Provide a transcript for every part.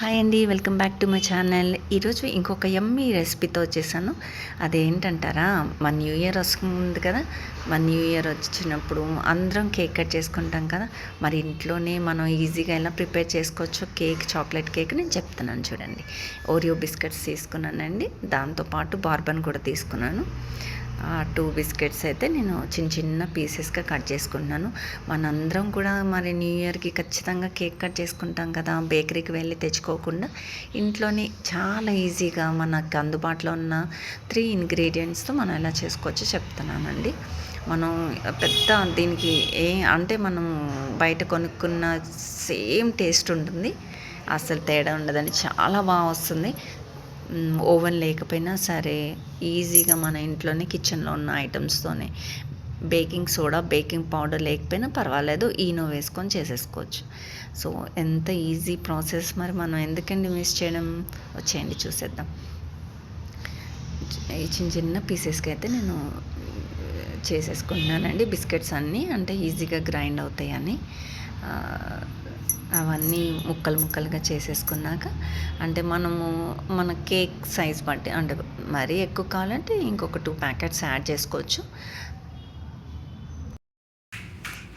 Hi అండి, welcome back to my channel. ఈరోజు ఇంకొక యమ్మీ రెసిపీతో వచ్చేసాను. అదేంటంటారా, మన న్యూ ఇయర్ వస్తుంది కదా. మన న్యూ ఇయర్ వచ్చినప్పుడు అందరం కేక్ కట్ చేసుకుంటాం కదా. మరి ఇంట్లోనే మనం ఈజీగా ఎలా ప్రిపేర్ చేసుకోవచ్చో చాక్లెట్ కేక్ నేను చెప్తున్నాను చూడండి. ఓరియో బిస్కెట్స్ తీసుకున్నానండి, దాంతోపాటు బార్బన్ కూడా తీసుకున్నాను. 2 బిస్కెట్స్ అయితే నేను చిన్న చిన్న పీసెస్గా కట్ చేసుకుంటున్నాను. మనందరం కూడా మరి న్యూ ఇయర్కి ఖచ్చితంగా కేక్ కట్ చేసుకుంటాం కదా, బేకరీకి వెళ్ళి తెచ్చుకోకుండా ఇంట్లోనే చాలా ఈజీగా మనకు అందుబాటులో ఉన్న 3 ఇంగ్రీడియంట్స్తో మనం ఎలా చేసుకోవచ్చో చెప్తున్నానండి. మనం పెద్ద దీనికి అంటే మనం బయట కొనుక్కున్న సేమ్ టేస్ట్ ఉంటుంది, అసలు తేడా ఉండదని, చాలా బాగా వస్తుంది. ఓవెన్ లేకపోయినా సరే ఈజీగా మన ఇంట్లోనే కిచెన్లో ఉన్న ఐటమ్స్తోనే, బేకింగ్ సోడా బేకింగ్ పౌడర్ లేకపోయినా పర్వాలేదు, ఈనో వేసుకొని చేసేసుకోవచ్చు. సో ఎంత ఈజీ ప్రాసెస్, మరి మనం ఎందుకండి మిస్ చేయడం. వచ్చేయండి చూసేద్దాం. ఈ చిన్న చిన్న పీసెస్కి అయితే నేను చేసేసుకుంటున్నానండి బిస్కెట్స్ అన్నీ, అంటే ఈజీగా గ్రైండ్ అవుతాయని. అవన్నీ ముక్కలుగా చేసేసుకున్నాక, అంటే మన కేక్ సైజ్ బట్టి, అంటే మరీ ఎక్కువ కావాలంటే ఇంకొక 2 ప్యాకెట్స్ యాడ్ చేసుకోవచ్చు.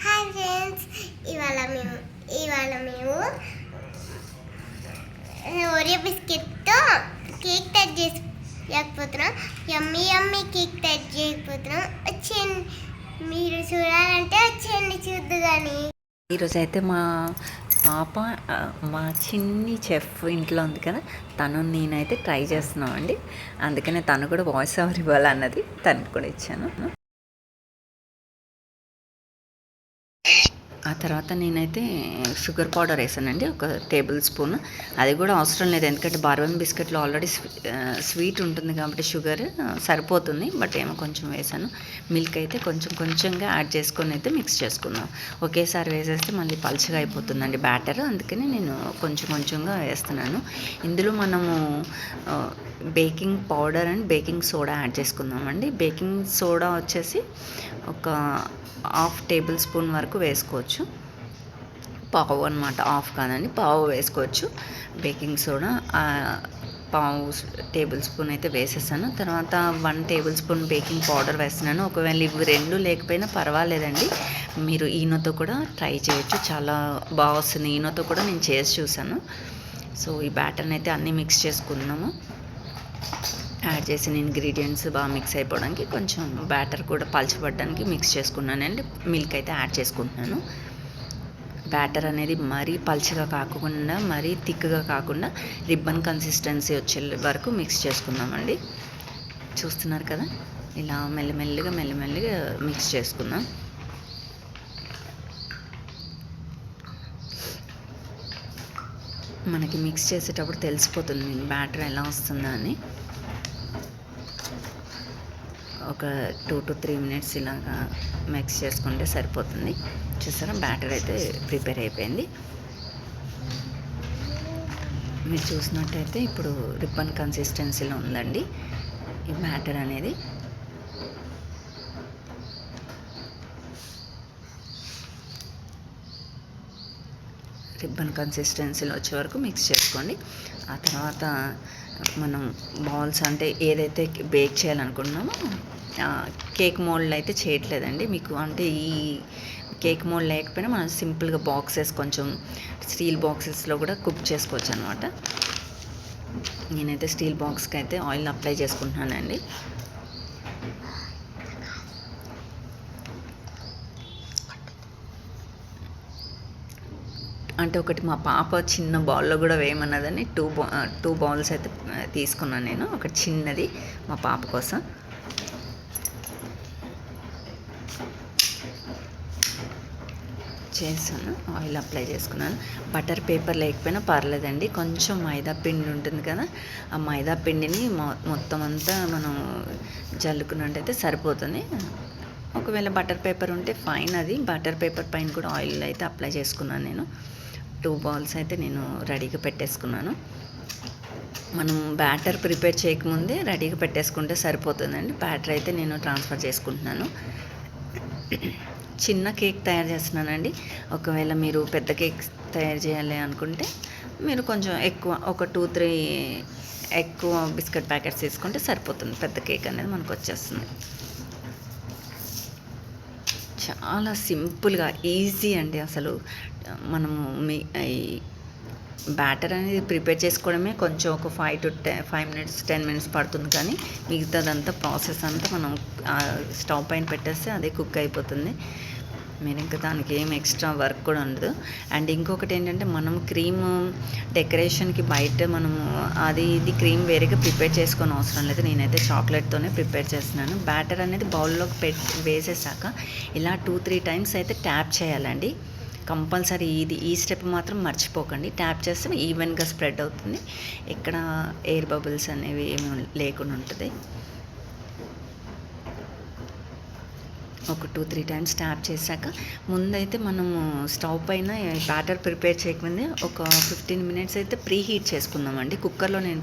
హాయ్ ఫ్రెండ్స్, ఇవాళ మేము ఓరియో బిస్కెట్తో కేక్ తయారు చేయకపోతున్నాం. యమ్మీ కేక్ తయారు చేయకపోతున్నాం. వచ్చేయండి, మీరు చూడాలంటే వచ్చేయండి చూద్దు. కానీ ఈరోజు అయితే మా పాప, మా చిన్ని చెఫ్ ఇంట్లో ఉంది కదా, నేనైతే ట్రై చేస్తున్నామండి. అందుకనే తను కూడా వాయిస్ ఓవర్ ఇవ్వాలన్నది, తనకు కూడా ఇచ్చాను. ఆ తర్వాత నేనైతే షుగర్ పౌడర్ వేసానండి, 1 టేబుల్ స్పూన్. అది కూడా అవసరం లేదు, ఎందుకంటే బార్బన్ బిస్కెట్లో ఆల్రెడీ స్వీట్ ఉంటుంది కాబట్టి షుగర్ సరిపోతుంది. బట్ ఏమో కొంచెం వేసాను. మిల్క్ అయితే కొంచెంగా యాడ్ చేసుకొని అయితే మిక్స్ చేసుకున్నాం. ఒకేసారి వేసేస్తే మళ్ళీ పలుచగా అయిపోతుందండి బ్యాటర్, అందుకని నేను కొంచెంగా వేస్తున్నాను. ఇందులో మనము baking powder and baking soda add చేసుకుందామండి. బేకింగ్ సోడా వచ్చేసి ఒక 1/2 టేబుల్ స్పూన్ వరకు వేసుకోవచ్చు. పావు అనమాట, 1/2 కాదండి, పావు వేసుకోవచ్చు. బేకింగ్ సోడా 1/2 టేబుల్ స్పూన్ అయితే వేసేసాను. తర్వాత 1 టేబుల్ స్పూన్ బేకింగ్ పౌడర్ వేస్తున్నాను. ఒకవేళ ఇవి 2 లేకపోయినా పర్వాలేదండి, మీరు ఈనోతో కూడా ట్రై చేయొచ్చు, చాలా బాగా వస్తుంది. ఈనోతో కూడా నేను చేసి చూసాను. సో ఈ బ్యాటర్ని అయితే అన్నీ మిక్స్ చేసుకున్నాము. యాడ్ చేసిన ఇంగ్రీడియంట్స్ బాగా మిక్స్ అయిపోవడానికి, కొంచెం బ్యాటర్ కూడా పలచబడడానికి మిక్స్ చేసుకున్నానండి. మిల్క్ అయితే యాడ్ చేసుకుంటున్నాను. బ్యాటర్ అనేది మరీ పల్చగా కాకుండా మరీ థిక్గా కాకుండా రిబ్బన్ కన్సిస్టెన్సీ వచ్చే వరకు మిక్స్ చేసుకుందామండి. చూస్తున్నారు కదా, ఇలా మెల్లమెల్లగా మిక్స్ చేసుకుందాం. మనకి మిక్స్ చేసేటప్పుడు తెలిసిపోతుంది బ్యాటర్ ఎలా వస్తుందా అని. ఒక 2 to 3 మినిట్స్ ఇలాగా మిక్స్ చేసుకుంటే సరిపోతుంది. చూసారా, బ్యాటర్ అయితే ప్రిపేర్ అయిపోయింది. మీరు చూసినట్టయితే ఇప్పుడు రిబ్బన్ కన్సిస్టెన్సీలో ఉందండి ఈ బ్యాటర్ అనేది. రిబ్బన్ కన్సిస్టెన్సీలో వచ్చే వరకు మిక్స్ చేసుకోండి. ఆ తర్వాత మనం బాల్స్, అంటే ఏదైతే బేక్ చేయాలనుకుంటున్నామో కేక్ మోల్డ్ అయితే చేయట్లేదండి మీకు. అంటే ఈ కేక్ మోల్డ్ లేకపోయినా మనం సింపుల్గా బాక్సెస్, కొంచెం స్టీల్ బాక్సెస్లో కూడా కుక్ చేసుకోవచ్చు అనమాట. నేనైతే స్టీల్ బాక్స్కి అయితే ఆయిల్ అప్లై చేసుకుంటున్నానండి. అంటే ఒకటి మా పాప చిన్న బౌల్లో కూడా వేయమన్నదని 2 బౌల్స్ అయితే తీసుకున్నాను నేను. ఒకటి చిన్నది మా పాప కోసం. చేశాను, ఆయిల్ అప్లై చేసుకున్నాను. బటర్ పేపర్ లేకపోయినా పర్లేదండి, కొంచెం మైదా పిండి ఉంటుంది కదా, ఆ మైదా పిండిని మొత్తం అంతా మనం జల్లుకున్నట్టయితే సరిపోతుంది. ఒకవేళ బటర్ పేపర్ ఉంటే ఫైన్, అది బటర్ పేపర్ పైన కూడా ఆయిల్ అయితే అప్లై చేసుకున్నాను నేను. 2 బౌల్స్ అయితే నేను రెడీగా పెట్టేసుకున్నాను. మనం బ్యాటర్ ప్రిపేర్ చేయకముందే రెడీగా పెట్టేసుకుంటే సరిపోతుందండి. బ్యాటర్ అయితే నేను ట్రాన్స్ఫర్ చేసుకుంటున్నాను. చిన్న కేక్ తయారు చేస్తున్నానండి. ఒకవేళ మీరు పెద్ద కేక్ తయారు చేయాలి అనుకుంటే మీరు కొంచెం ఎక్కువ ఒక 2-3 ఎక్కువ బిస్కెట్ ప్యాకెట్స్ తీసుకుంటే సరిపోతుంది. పెద్ద కేక్ అనేది మనకు వచ్చేస్తుంది. చాలా సింపుల్గా ఈజీ అండి. అసలు మనము ఈ బ్యాటర్ అనేది ప్రిపేర్ చేసుకోవడమే కొంచెం ఒక 5 మినిట్స్ 10 మినిట్స్ పడుతుంది. కానీ మిగతాదంతా ప్రాసెస్ అంతా మనం స్టవ్ పైన పెట్టేస్తే అదే కుక్ అయిపోతుంది. మీరు ఇంకా దానికి ఏం ఎక్స్ట్రా వర్క్ కూడా ఉండదు. అండ్ ఇంకొకటి ఏంటంటే మనం క్రీమ్ డెకరేషన్కి బయట మనము ఇది క్రీమ్ వేరేగా ప్రిపేర్ చేసుకొని అవసరం లేదు. నేనైతే చాక్లెట్తోనే ప్రిపేర్ చేస్తున్నాను. బ్యాటర్ అనేది బౌల్లోకి వేసేసాక ఇలా 2-3 టైమ్స్ అయితే ట్యాప్ చేయాలండి కంపల్సరీ. ఈ స్టెప్ మాత్రం మర్చిపోకండి. ట్యాప్ చేస్తే ఈవెన్గా స్ప్రెడ్ అవుతుంది. ఇక్కడ ఎయిర్ బబుల్స్ అనేవి ఏమి లేకుండా ఉంటుంది. ఒక 2-3 టైమ్స్ ట్యాప్ చేశాక ముందైతే మనము స్టవ్ పైన బ్యాటర్ ప్రిపేర్ చేయకముందే ఒక 15 మినిట్స్ అయితే ప్రీ హీట్ చేసుకుందామండి. కుక్కర్లో నేను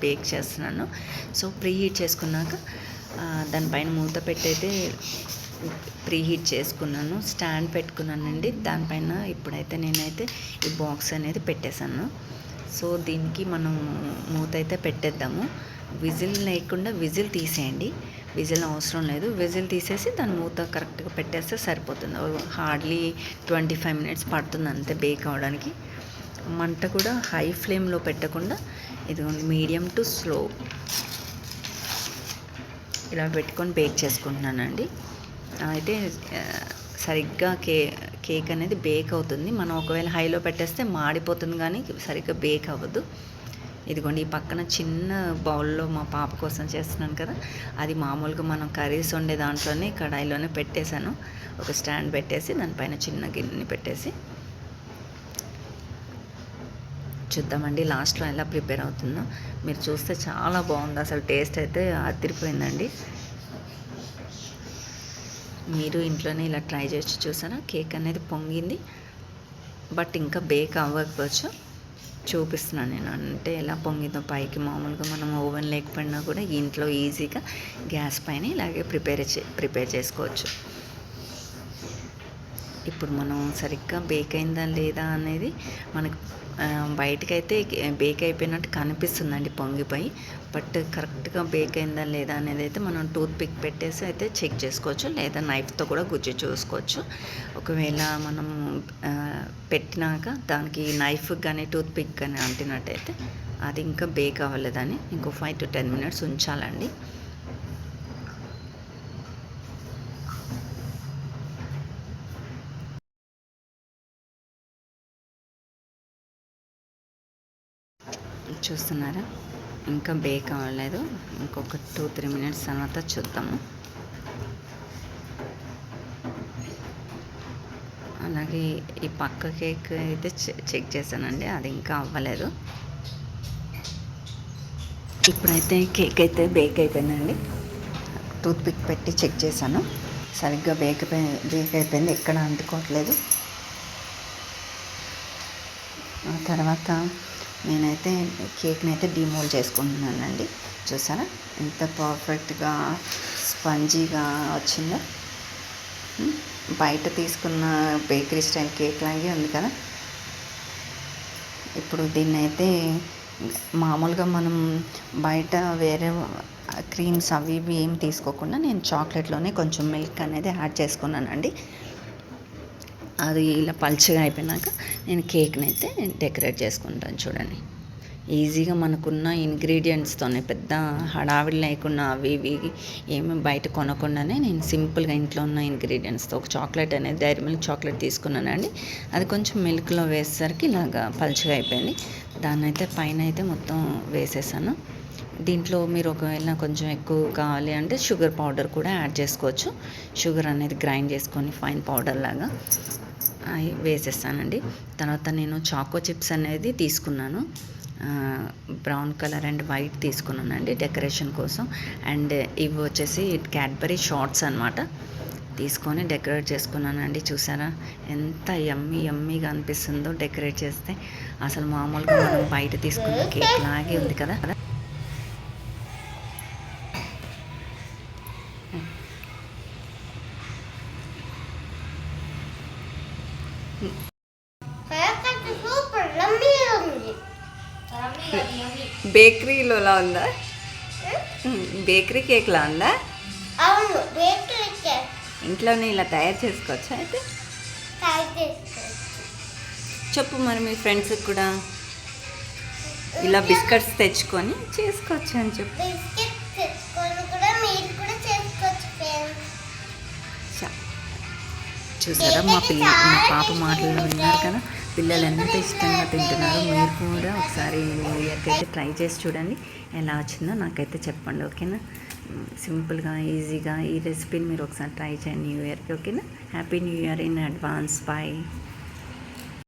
బేక్ చేస్తున్నాను. సో ప్రీ హీట్ చేసుకున్నాక దానిపైన మూత పెట్టి అయితే ప్రీ హీట్ చేసుకున్నాను. స్టాండ్ పెట్టుకున్నానండి. దానిపైన ఇప్పుడైతే నేనైతే ఈ బాక్స్ అనేది పెట్టేశాను. సో దీనికి మనం మూత అయితే పెట్టేద్దాము. విజిల్ లేకుండా విజిల్ తీసేయండి. విజిల్ అవసరం లేదు. విజిల్ తీసేసి దాని మూత కరెక్ట్గా పెట్టేస్తే సరిపోతుంది. హార్డ్లీ 25 మినిట్స్ పడుతుంది అంతే బేక్ అవ్వడానికి. మంట కూడా హై ఫ్లేమ్లో పెట్టకుండా ఇది మీడియం టు స్లో ఇలా పెట్టుకొని బేక్ చేసుకుంటున్నానండి. అయితే సరిగ్గా కేక్ అనేది బేక్ అవుతుంది. మనం ఒకవేళ హైలో పెట్టేస్తే మాడిపోతుంది కానీ సరిగ్గా బేక్ అవ్వదు. ఇదిగోండి ఈ పక్కన చిన్న బౌల్లో మా పాప కోసం చేస్తున్నాను కదా, అది మామూలుగా మనం కర్రీస్ వండే దాంట్లోనే కడాయిలోనే పెట్టేశాను. ఒక స్టాండ్ పెట్టేసి దానిపైన చిన్న గిన్నెని పెట్టేసి చూద్దామండి లాస్ట్లో ఎలా ప్రిపేర్ అవుతుందో. మీరు చూస్తే చాలా బాగుంది. అసలు టేస్ట్ అయితే అదిరిపోయిందండి. మీరు ఇంట్లోనే ఇలా ట్రై చేసి చూసారా? కేక్ అనేది పొంగింది, బట్ ఇంకా బేక్ అవ్వకపోవచ్చు. చూపిస్తున్నాను నేను అంటే ఎలా పొంగిందో పైకి. మామూలుగా మనం ఓవెన్ లేకపోయినా కూడా ఇంట్లో ఈజీగా గ్యాస్ పైన ఇలాగే ప్రిపేర్ చేసుకోవచ్చు. ఇప్పుడు మనం సరిగ్గా బేక్ అయిందా లేదా అనేది మనకు బయటకైతే బేక్ అయిపోయినట్టు కనిపిస్తుందండి పొంగిపోయి. బట్ కరెక్ట్గా బేక్ అయిందా లేదా అనేది అయితే మనం టూత్ పిక్ పెట్టేసి అయితే చెక్ చేసుకోవచ్చు, లేదా నైఫ్తో కూడా గుజ్జు చూసుకోవచ్చు. ఒకవేళ మనం పెట్టినాక దానికి నైఫ్ కానీ టూత్ పిక్ కానీ అంటినట్టయితే అది ఇంకా బేక్ అవ్వలేదని ఇంకో 5 to 10 మినిట్స్ ఉంచాలండి. చూస్తున్నారా? ఇంకా బేక్ అవ్వలేదు. ఇంకొక 2-3 మినిట్స్ తర్వాత చూద్దాము. అలాగే ఈ పక్క కేక్ అయితే చెక్ చేశానండి, అది ఇంకా అవ్వలేదు. ఇప్పుడైతే కేక్ అయితే బేక్ అయిపోయిందండి. టూత్ పిక్ పెట్టి చెక్ చేశాను, సరిగ్గా బేక్ అయిపోయింది, ఎక్కడ అంటుకోవట్లేదు. ఆ తర్వాత నేనైతే కేక్ని అయితే డిమోల్డ్ చేసుకుంటున్నానండి. చూసారా ఎంత పర్ఫెక్ట్గా స్పంజీగా వచ్చిందో. బయట తీసుకున్న బేకరీ స్టైల్ కేక్ లాగే ఉంది కదా. ఇప్పుడు దీన్ని అయితే మామూలుగా మనం బయట వేరే క్రీమ్స్ అవి ఇవి ఏం తీసుకోకుండా నేను చాక్లెట్లోనే కొంచెం మిల్క్ అనేది యాడ్ చేసుకున్నానండి. అది ఇలా పల్చగా అయిపోయినాక నేను కేక్ని అయితే డెకరేట్ చేసుకుంటాను. చూడండి ఈజీగా మనకున్న ఇంగ్రీడియంట్స్తోనే, పెద్ద హడావిడి లేకుండా అవి ఇవి ఏమి బయట కొనకుండానే నేను సింపుల్గా ఇంట్లో ఉన్న ఇంగ్రీడియంట్స్తో ఒక చాక్లెట్ అనేది డైరీ మిల్క్ చాక్లెట్ తీసుకున్నానండి. అది కొంచెం మిల్క్లో వేసేసరికి ఇలాగా పల్చగా అయిపోయింది. దాన్ని అయితే పైన అయితే మొత్తం వేసేసాను. దీంట్లో మీరు ఒకవేళ కొంచెం ఎక్కువ కావాలి అంటే షుగర్ పౌడర్ కూడా యాడ్ చేసుకోవచ్చు. షుగర్ అనేది గ్రైండ్ చేసుకొని ఫైన్ పౌడర్ లాగా వేసేస్తానండి. తర్వాత నేను చాకో చిప్స్ అనేది తీసుకున్నాను, బ్రౌన్ కలర్ అండ్ వైట్ తీసుకున్నానండి డెకరేషన్ కోసం. అండ్ ఇవి వచ్చేసి క్యాడ్బరీ షార్ట్స్ అనమాట, తీసుకొని డెకరేట్ చేసుకున్నానండి. చూసారా ఎంత యమ్మీగా అనిపిస్తుందో డెకరేట్ చేస్తే. అసలు మామూలుగా మనం బయట తీసుకున్న కేక్ లాగే ఉంది కదా. బేకరీలోలా ఉందా? బేకరీ కేక్లా ఉందా? అవును, బేకరీ కేక్ ఇంట్లోనే ఇలా తయారు చేసుకోవచ్చా అయితే? తయారు చేసుకోవచ్చు. చెప్పు మరి మీ ఫ్రెండ్స్కి కూడా ఇలా బిస్కెట్స్ తెచ్చుకొని చేసుకోవచ్చు అని చెప్పు. బిస్కెట్ తెచ్చుకొని కూడా మీరు కూడా చేసుకోవచ్చు ఫ్రెండ్స్. చూసారా మా పాప మాటలు విన్నారు కదా, పిల్లలు ఎంత ఇష్టంగా తింటున్నారు. మీరు కూడా ఒకసారి న్యూ ఇయర్కి అయితే ట్రై చేసి చూడండి, ఎలా వచ్చిందో నాకైతే చెప్పండి, ఓకేనా? సింపుల్గా ఈజీగా ఈ రెసిపీని మీరు ఒకసారి ట్రై చేయండి న్యూ ఇయర్కి, ఓకేనా? Happy new year in advance. Bye.